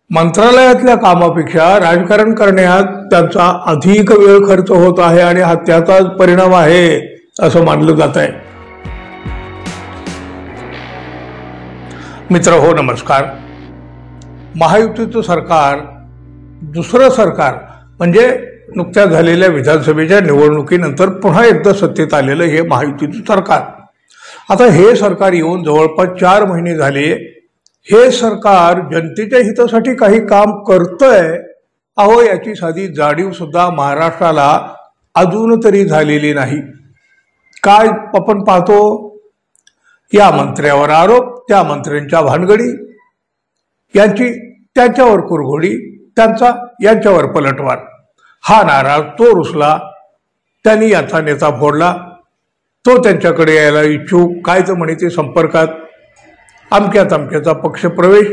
मंत्रालयातल्या कामापेक्षा राजकारण करण्यात त्यांचा अधिक वेळ खर्च होत आहे आणि हा त्याचाच परिणाम आहे असं मानलं जात आहे। मित्र हो, नमस्कार। महायुतीचं सरकार दुसरं सरकार म्हणजे नुकत्याच झालेल्या विधानसभेच्या निवडणुकीनंतर पुन्हा एकदा सत्तेत आलेलं हे महायुतीचं सरकार। आता हे सरकार येऊन जवळपास 4 महिने झाले। हे सरकार जनतेच्या हितासाठी काही काम करतंय अहो, याची साधी जाणीव सुद्धा महाराष्ट्राला अजून तरी झालेली नाही। काय आपण पाहतो, या मंत्र्यावर आरोप, त्या मंत्र्यांच्या भानगडी, यांची त्यांच्यावर कुरघोडी, त्यांचा यांच्यावर पलटवार। हा नाराज, तो रुसला, त्यांनी याचा नेता फोडला, तो त्यांच्याकडे यायला इच्छुक, काय तर म्हणे ते संपर्कात, अमक्या तमक्याचा पक्षप्रवेश,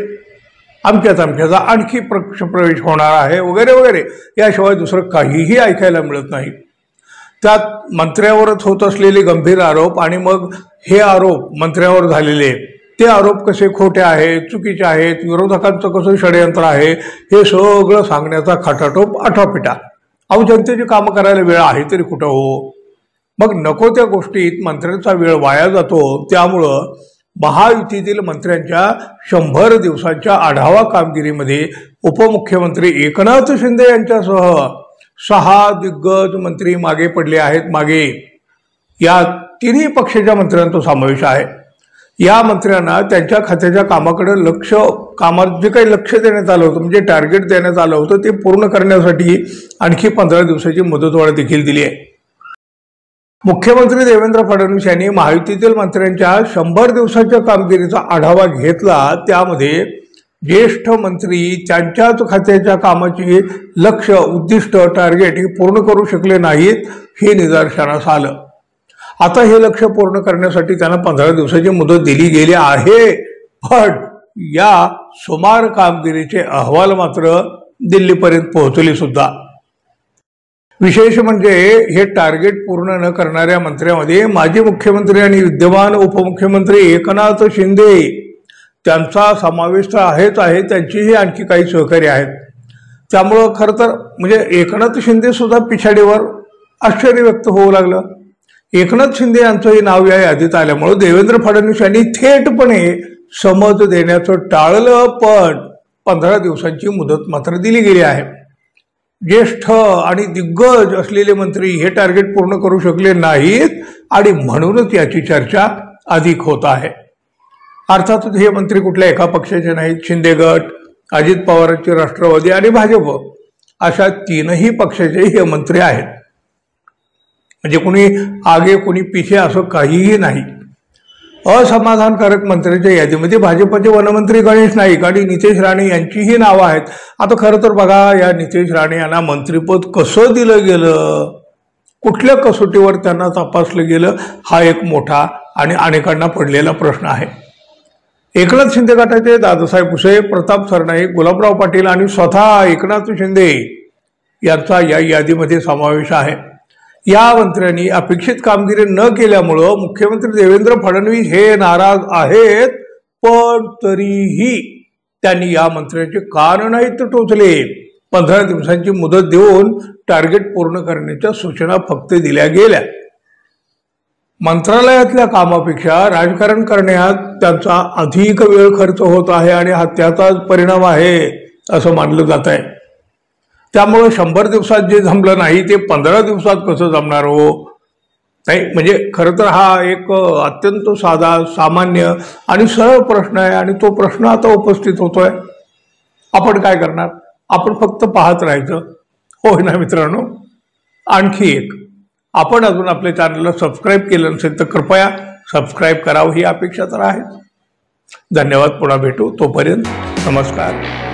अमक्या तमक्याचा आणखी पक्षप्रवेश होणार आहे वगैरे वगैरे, याशिवाय दुसरं काहीही ऐकायला मिळत नाही। त्यात मंत्र्यावरच होत असलेले गंभीर आरोप आणि मग हे आरोप मंत्र्यावर झालेले ते आरोप कसे खोटे आहेत, चुकीचे आहेत, विरोधकांचं कसं षडयंत्र आहे, हे सगळं सांगण्याचा खटाटोप आठवापिटा। अहो, जनतेची कामं करायला वेळ आहे तरी कुठं हो। मग नको त्या गोष्टीत मंत्र्यांचा वेळ वाया जातो। त्यामुळं महायुतीतील मंत्र्यांच्या 100 दिवसांच्या आढावा कामगिरीमध्ये उपमुख्यमंत्री एकनाथ शिंदे यांच्यासह 6 दिग्गज मंत्री मागे पडले आहेत। मागे यात 3ही पक्षाच्या मंत्र्यांचा समावेश आहे। या मंत्र्यांना त्यांच्या खात्याच्या कामाकडे कामात जे काही लक्ष देण्यात आलं होतं, म्हणजे टार्गेट देण्यात आलं होतं, ते पूर्ण करण्यासाठी आणखी 15 दिवसाची मुदतवाढ देखील दिली आहे। मुख्यमंत्री देवेंद्र फडणवीस यांनी महायुतीतील मंत्र्यांच्या 100 दिवसाच्या कामगिरीचा आढावा घेतला। त्यामध्ये ज्येष्ठ मंत्री त्यांच्याच खात्याच्या कामाचे लक्ष्य, उद्दिष्ट, टार्गेट हे पूर्ण करू शकले नाहीत, हे निदर्शनास आलं। आता हे लक्ष्य पूर्ण करण्यासाठी त्यांना 15 दिवसाची मुदत दिली गेली आहे, पण या सुमार कामगिरीचे अहवाल मात्र दिल्लीपर्यंत पोहोचले सुद्धा। विशेष म्हणजे हे टार्गेट पूर्ण न करणाऱ्या मंत्र्यांमध्ये माजी मुख्यमंत्री आणि विद्यमान उपमुख्यमंत्री एकनाथ शिंदे त्यांचा समावेश तर आहेच आहे, त्यांचीही आणखी काही सहकारी आहेत। त्यामुळं खरं तर म्हणजे एकनाथ शिंदे सुद्धा पिछाडीवर आश्चर्य व्यक्त होऊ लागलं। एकनाथ शिंदे यांचंही नाव या यादीत आल्यामुळं देवेंद्र फडणवीस यांनी थेटपणे समज देण्याचं टाळलं, पण 15 दिवसांची मुदत मात्र दिली गेली आहे। ज्येष्ठ आणि दिग्गज असलेले मंत्री हे टार्गेट पूर्ण करू शकले नाहीत आणि म्हणूनच याची चर्चा अधिक होत आहे। अर्थातच हे मंत्री कुठल्या एका पक्षाचे नाहीत। शिंदे गट, अजित पवारांचे राष्ट्रवादी आणि भाजप अशा 3ही पक्षाचे हे मंत्री आहेत। म्हणजे कुणी आगे कुणी पिछे असं काहीही नाही। असमाधानकारक मंत्र्यांच्या यादीमध्ये भाजपचे वनमंत्री गणेश नाईक आणि नितेश राणे यांचीही नावं आहेत। आता खरं तर बघा, या नितेश राणे यांना मंत्रिपद कसं दिलं गेलं, कुठल्या कसोटीवर त्यांना तपासलं गेलं, हा एक मोठा आणि अनेकांना पडलेला प्रश्न आहे। एकनाथ शिंदे गटाचे दादासाहेब भुसे, प्रताप सरनाईक, गुलाबराव पाटील आणि स्वतः एकनाथ शिंदे यांचा या यादीमध्ये समावेश आहे। या मंत्र्यांनी अपेक्षित कामगिरी न केल्यामुळं मुख्यमंत्री देवेंद्र फडणवीस हे नाराज आहेत, पण तरीही त्यांनी या मंत्र्यांचे कान नाहीत टोचले। 15 दिवसांची मुदत देऊन टार्गेट पूर्ण करण्याच्या सूचना फक्त दिल्या गेल्या। मंत्रालयातल्या कामापेक्षा राजकारण करण्यात त्यांचा अधिक वेळ खर्च होत आहे आणि हा त्याचाच परिणाम आहे असं मानलं जात आहे। त्यामुळे 100 दिवसात जे जमलं नाही ते 15 दिवसात कसं जमणार हो? नाही, म्हणजे खरं तर हा एक अत्यंत साधा, सामान्य आणि सरळ प्रश्न आहे आणि तो प्रश्न आता उपस्थित होतोय। आपण काय करणार? आपण फक्त पाहत राहायचं, होय ना मित्रांनो? आणखी एक, आपण अजून आपल्या चॅनलला सबस्क्राईब केलं नसेल तर कृपया सबस्क्राईब करावं, ही अपेक्षा तर आहे। धन्यवाद, पुन्हा भेटू, तोपर्यंत नमस्कार।